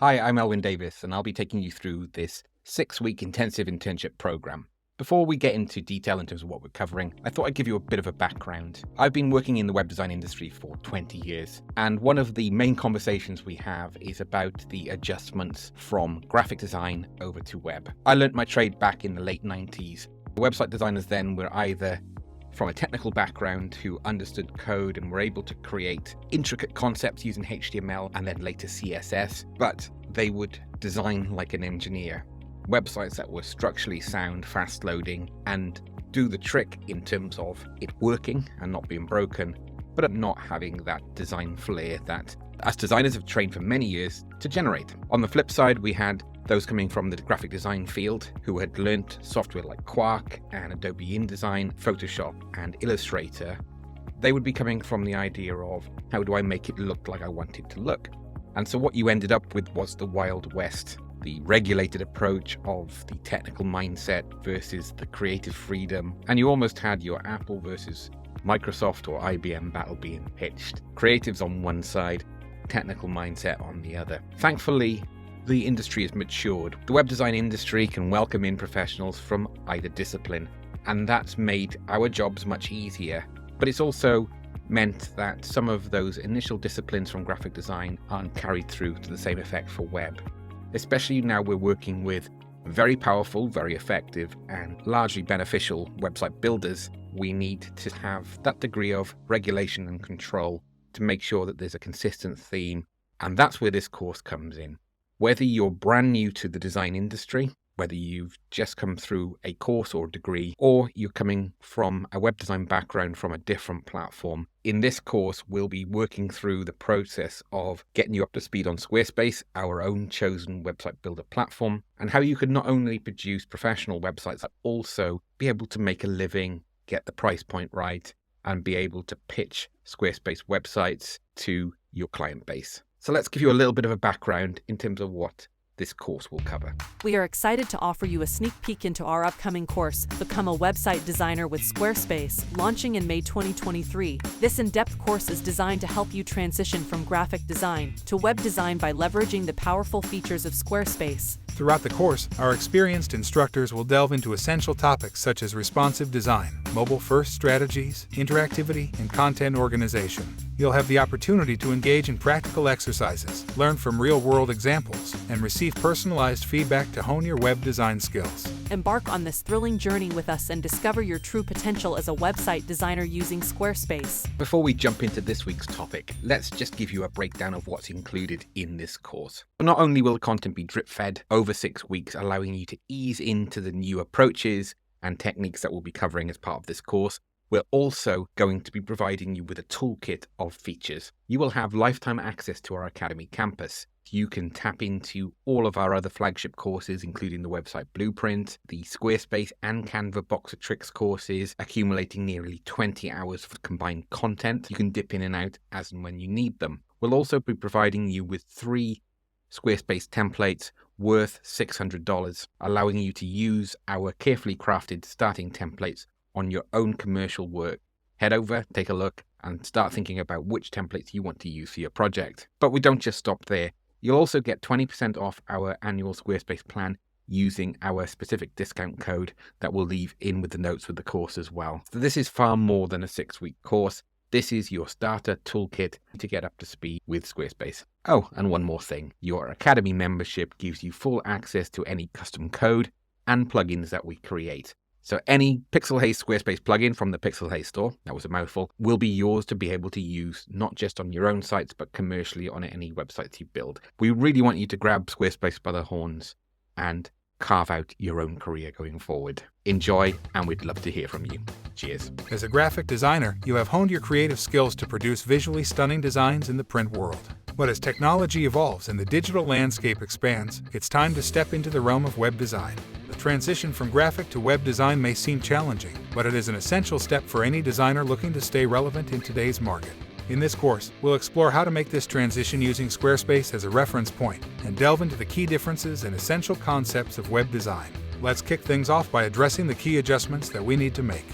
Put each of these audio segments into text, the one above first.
Hi, I'm Elwyn Davis, and I'll be taking you through this 6-week intensive internship program. Before we get into detail in terms of what we're covering, I thought I'd give you a bit of a background. I've been working in the web design industry for 20 years, and one of the main conversations we have is about the adjustments from graphic design over to web. I learnt my trade back in the late 90s. Website designers then were either from a technical background who understood code and were able to create intricate concepts using HTML and then later CSS, but they would design like an engineer. Websites that were structurally sound, fast loading, and do the trick in terms of it working and not being broken, but not having that design flair that us designers have trained for many years to generate. On the flip side, we had those coming from the graphic design field who had learnt software like Quark and Adobe InDesign, Photoshop and Illustrator. They would be coming from the idea of how do I make it look like I want it to look? And so what you ended up with was the Wild West, the regulated approach of the technical mindset versus the creative freedom. And you almost had your Apple versus Microsoft or IBM battle being pitched. Creatives on one side, technical mindset on the other. Thankfully, the industry has matured. The web design industry can welcome in professionals from either discipline, and that's made our jobs much easier. But it's also meant that some of those initial disciplines from graphic design aren't carried through to the same effect for web. Especially now we're working with very powerful, very effective, and largely beneficial website builders, we need to have that degree of regulation and control to make sure that there's a consistent theme, and that's where this course comes in. Whether you're brand new to the design industry, whether you've just come through a course or degree, or you're coming from a web design background from a different platform, in this course, we'll be working through the process of getting you up to speed on Squarespace, our own chosen website builder platform, and how you can not only produce professional websites, but also be able to make a living, get the price point right, and be able to pitch Squarespace websites to your client base. So let's give you a little bit of a background in terms of what this course will cover. We are excited to offer you a sneak peek into our upcoming course, Become a Website Designer with Squarespace, launching in May 2023. This in-depth course is designed to help you transition from graphic design to web design by leveraging the powerful features of Squarespace. Throughout the course, our experienced instructors will delve into essential topics such as responsive design, mobile-first strategies, interactivity, and content organization. You'll have the opportunity to engage in practical exercises, learn from real-world examples, and receive personalized feedback to hone your web design skills. Embark on this thrilling journey with us and discover your true potential as a website designer using Squarespace. Before we jump into this week's topic, let's just give you a breakdown of what's included in this course. Not only will the content be drip-fed over 6 weeks, allowing you to ease into the new approaches and techniques that we'll be covering as part of this course, we're also going to be providing you with a toolkit of features. You will have lifetime access to our Academy campus. You can tap into all of our other flagship courses, including the website blueprint, the Squarespace and Canva box of tricks courses, accumulating nearly 20 hours of combined content. You can dip in and out as and when you need them. We'll also be providing you with 3 Squarespace templates worth $600, allowing you to use our carefully crafted starting templates on your own commercial work. Head over, take a look, and start thinking about which templates you want to use for your project. But we don't just stop there. You'll also get 20% off our annual Squarespace plan using our specific discount code that we'll leave in with the notes with the course as well. So this is far more than a 6-week course. This is your starter toolkit to get up to speed with Squarespace. Oh, and one more thing. Your Academy membership gives you full access to any custom code and plugins that we create. So any Pixelhaze Squarespace plugin from the Pixelhaze store, that was a mouthful, will be yours to be able to use not just on your own sites, but commercially on any websites you build. We really want you to grab Squarespace by the horns and carve out your own career going forward. Enjoy, and we'd love to hear from you. Cheers. As a graphic designer, you have honed your creative skills to produce visually stunning designs in the print world. But as technology evolves and the digital landscape expands, it's time to step into the realm of web design. The transition from graphic to web design may seem challenging, but it is an essential step for any designer looking to stay relevant in today's market. In this course, we'll explore how to make this transition using Squarespace as a reference point and delve into the key differences and essential concepts of web design. Let's kick things off by addressing the key adjustments that we need to make.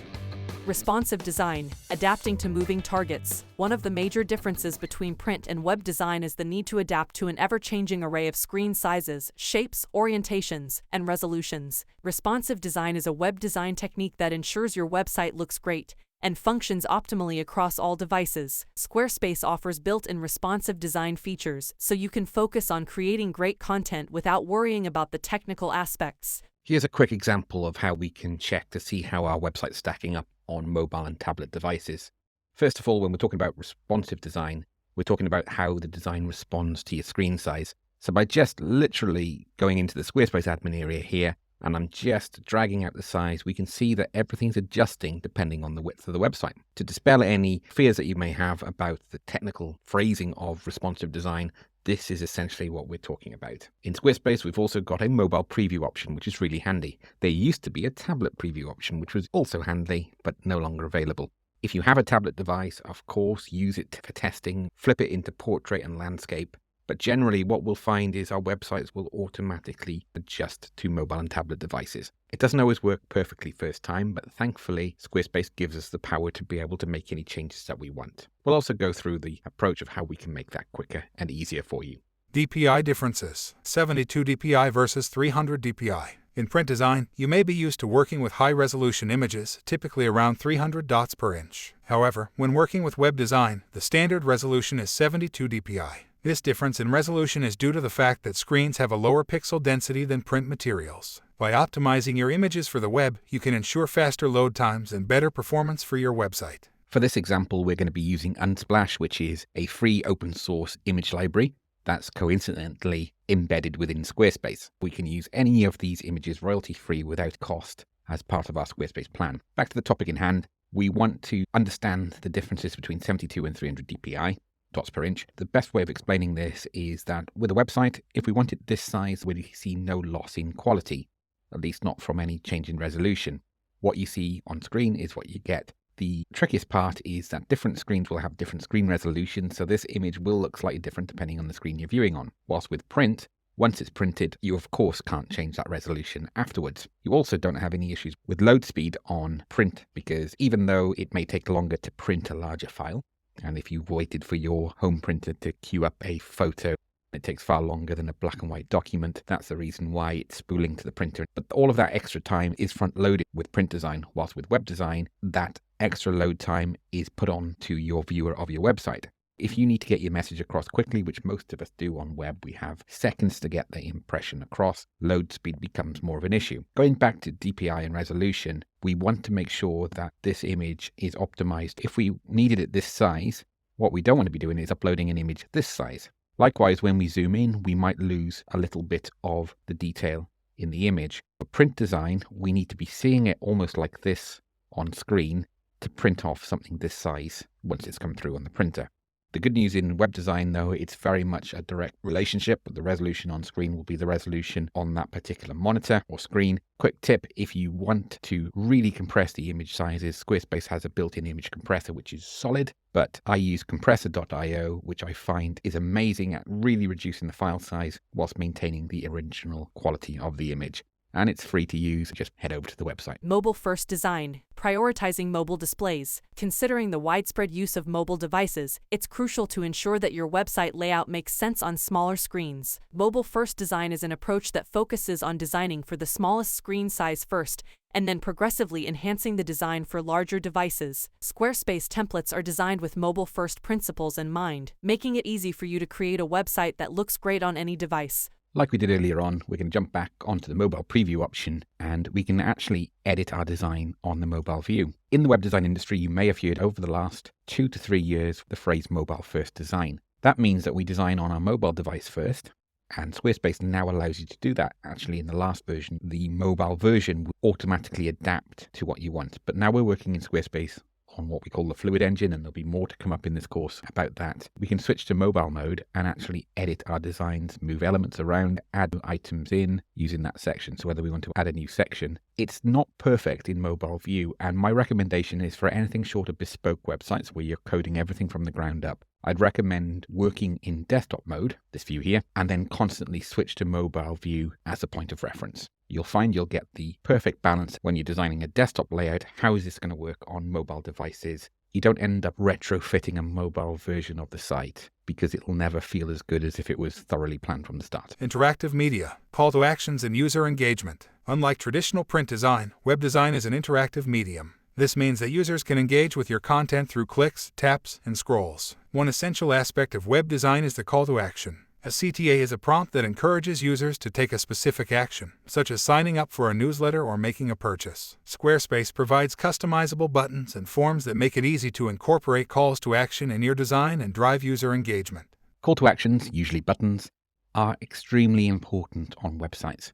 Responsive design, adapting to moving targets. One of the major differences between print and web design is the need to adapt to an ever-changing array of screen sizes, shapes, orientations, and resolutions. Responsive design is a web design technique that ensures your website looks great and functions optimally across all devices. Squarespace offers built-in responsive design features, so you can focus on creating great content without worrying about the technical aspects. Here's a quick example of how we can check to see how our website's stacking up on mobile and tablet devices. First of all, when we're talking about responsive design, we're talking about how the design responds to your screen size. So by just literally going into the Squarespace admin area here, and I'm just dragging out the size, we can see that everything's adjusting depending on the width of the website. To dispel any fears that you may have about the technical phrasing of responsive design, this is essentially what we're talking about. In Squarespace, we've also got a mobile preview option, which is really handy. There used to be a tablet preview option, which was also handy, but no longer available. If you have a tablet device, of course, use it for testing, flip it into portrait and landscape. But generally, what we'll find is our websites will automatically adjust to mobile and tablet devices. It doesn't always work perfectly first time, but thankfully, Squarespace gives us the power to be able to make any changes that we want. We'll also go through the approach of how we can make that quicker and easier for you. DPI differences, 72 DPI versus 300 DPI. In print design, you may be used to working with high-resolution images, typically around 300 dots per inch. However, when working with web design, the standard resolution is 72 DPI. This difference in resolution is due to the fact that screens have a lower pixel density than print materials. By optimizing your images for the web, you can ensure faster load times and better performance for your website. For this example, we're going to be using Unsplash, which is a free open source image library that's coincidentally embedded within Squarespace. We can use any of these images royalty-free without cost as part of our Squarespace plan. Back to the topic in hand, we want to understand the differences between 72 and 300 DPI. Dots per inch. The best way of explaining this is that with a website, if we want it this size, we see no loss in quality, at least not from any change in resolution. What you see on screen is what you get. The trickiest part is that different screens will have different screen resolutions, so this image will look slightly different depending on the screen you're viewing on. Whilst with print, once it's printed, you of course can't change that resolution afterwards. You also don't have any issues with load speed on print, because even though it may take longer to print a larger file, and if you've waited for your home printer to queue up a photo, it takes far longer than a black and white document. That's the reason why it's spooling to the printer. But all of that extra time is front-loaded with print design, whilst with web design, that extra load time is put on to your viewer of your website. If you need to get your message across quickly, which most of us do on web, we have seconds to get the impression across. Load speed becomes more of an issue. Going back to DPI and resolution, we want to make sure that this image is optimized. If we needed it this size, what we don't want to be doing is uploading an image this size. Likewise, when we zoom in, we might lose a little bit of the detail in the image. For print design, we need to be seeing it almost like this on screen to print off something this size once it's come through on the printer. The good news in web design, though, it's very much a direct relationship. The resolution on screen will be the resolution on that particular monitor or screen. Quick tip, if you want to really compress the image sizes, Squarespace has a built-in image compressor, which is solid, but I use compressor.io, which I find is amazing at really reducing the file size whilst maintaining the original quality of the image. And it's free to use. Just head over to the website. Mobile-first design, prioritizing mobile displays. Considering the widespread use of mobile devices, it's crucial to ensure that your website layout makes sense on smaller screens. Mobile-first design is an approach that focuses on designing for the smallest screen size first, and then progressively enhancing the design for larger devices. Squarespace templates are designed with mobile-first principles in mind, making it easy for you to create a website that looks great on any device. Like we did earlier on, we're going to jump back onto the mobile preview option, and we can actually edit our design on the mobile view. In the web design industry, you may have heard over the last 2 to 3 years the phrase mobile first design. That means that we design on our mobile device first, and Squarespace now allows you to do that. Actually, in the last version, the mobile version will automatically adapt to what you want. But now we're working in Squarespace on what we call the Fluid Engine, and there'll be more to come up in this course about that. We can switch to mobile mode and actually edit our designs, move elements around, add items in using that section. So whether we want to add a new section, it's not perfect in mobile view, and my recommendation is for anything short of bespoke websites where you're coding everything from the ground up, I'd recommend working in desktop mode, this view here, and then constantly switch to mobile view as a point of reference. You'll find you'll get the perfect balance when you're designing a desktop layout. How is this going to work on mobile devices? You don't end up retrofitting a mobile version of the site because it'll never feel as good as if it was thoroughly planned from the start. Interactive media, call to actions, and user engagement. Unlike traditional print design, web design is an interactive medium. This means that users can engage with your content through clicks, taps, and scrolls. One essential aspect of web design is the call to action. A CTA is a prompt that encourages users to take a specific action, such as signing up for a newsletter or making a purchase. Squarespace provides customizable buttons and forms that make it easy to incorporate calls to action in your design and drive user engagement. Call to actions, usually buttons, are extremely important on websites.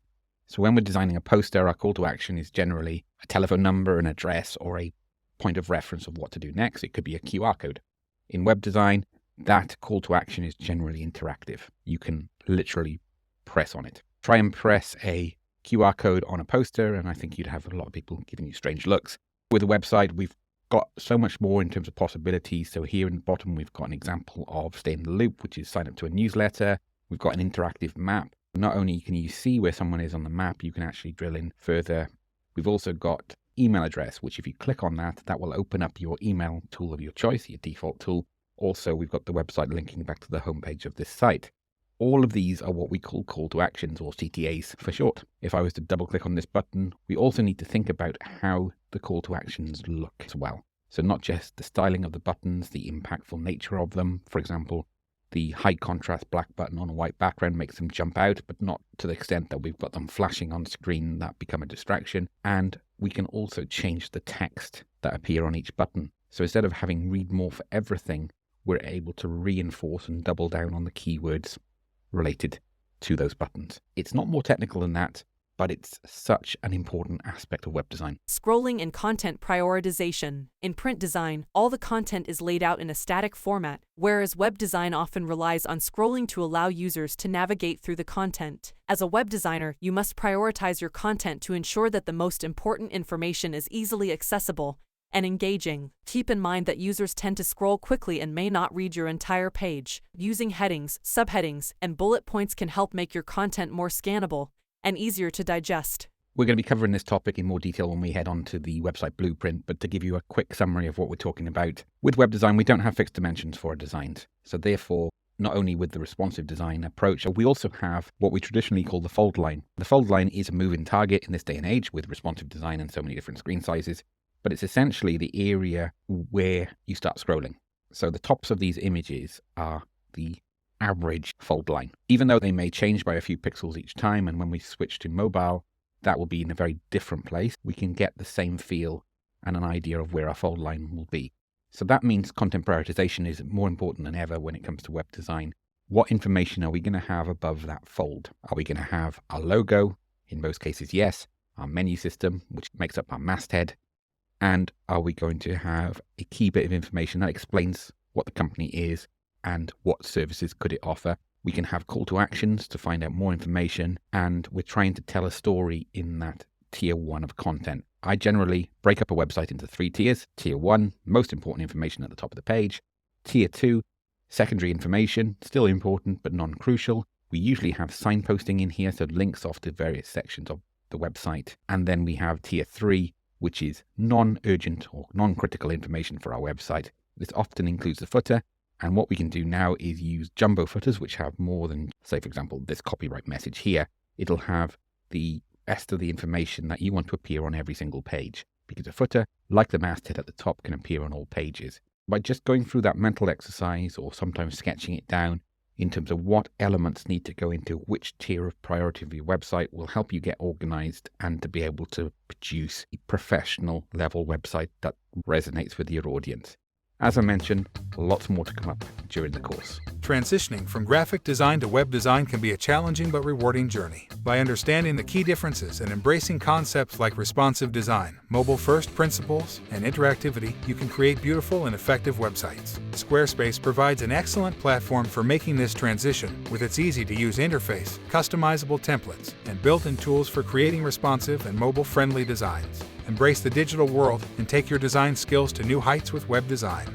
So when we're designing a poster, our call to action is generally a telephone number, an address, or a point of reference of what to do next. It could be a QR code. In web design, that call to action is generally interactive. You can literally press on it. Try and press a QR code on a poster, and I think you'd have a lot of people giving you strange looks. With a website, we've got so much more in terms of possibilities. So here in the bottom, we've got an example of Stay in the Loop, which is sign up to a newsletter. We've got an interactive map. Not only can you see where someone is on the map, you can actually drill in further. We've also got email address, which if you click on that, that will open up your email tool of your choice, your default tool. Also, we've got the website linking back to the homepage of this site. All of these are what we call call to actions, or CTAs for short. If I was to double click on this button, we also need to think about how the call to actions look as well. So not just the styling of the buttons, the impactful nature of them. For example, the high contrast black button on a white background makes them jump out, but not to the extent that we've got them flashing on screen that become a distraction. And we can also change the text that appear on each button. So instead of having read more for everything, we're able to reinforce and double down on the keywords related to those buttons. It's not more technical than that, but it's such an important aspect of web design. Scrolling and content prioritization. In print design, all the content is laid out in a static format, whereas web design often relies on scrolling to allow users to navigate through the content. As a web designer, you must prioritize your content to ensure that the most important information is easily accessible and engaging. Keep in mind that users tend to scroll quickly and may not read your entire page. Using headings, subheadings, and bullet points can help make your content more scannable and easier to digest. We're going to be covering this topic in more detail when we head on to the website blueprint, but to give you a quick summary of what we're talking about. With web design, we don't have fixed dimensions for our designs. So therefore, not only with the responsive design approach, we also have what we traditionally call the fold line. The fold line is a moving target in this day and age with responsive design and so many different screen sizes. But it's essentially the area where you start scrolling. So the tops of these images are the average fold line, even though they may change by a few pixels each time. And when we switch to mobile, that will be in a very different place. We can get the same feel and an idea of where our fold line will be. So that means content prioritization is more important than ever when it comes to web design. What information are we going to have above that fold? Are we going to have our logo? In most cases, yes. Our menu system, which makes up our masthead. And are we going to have a key bit of information that explains what the company is and what services could it offer? We can have call to actions to find out more information, and we're trying to tell a story in that tier 1 of content. I generally break up a website into 3 tiers. Tier 1, most important information at the top of the page. Tier 2, secondary information, still important but non-crucial. We usually have signposting in here, so links off to various sections of the website. And then we have tier 3, which is non-urgent or non-critical information for our website. This often includes the footer, and what we can do now is use jumbo footers, which have more than, say, for example, this copyright message here. It'll have the rest of the information that you want to appear on every single page, because a footer, like the masthead at the top, can appear on all pages. By just going through that mental exercise, or sometimes sketching it down, in terms of what elements need to go into which tier of priority of your website will help you get organized and to be able to produce a professional level website that resonates with your audience. As I mentioned, lots more to come up during the course. Transitioning from graphic design to web design can be a challenging but rewarding journey. By understanding the key differences and embracing concepts like responsive design, mobile-first principles, and interactivity, you can create beautiful and effective websites. Squarespace provides an excellent platform for making this transition with its easy-to-use interface, customizable templates, and built-in tools for creating responsive and mobile-friendly designs. Embrace the digital world and take your design skills to new heights with web design.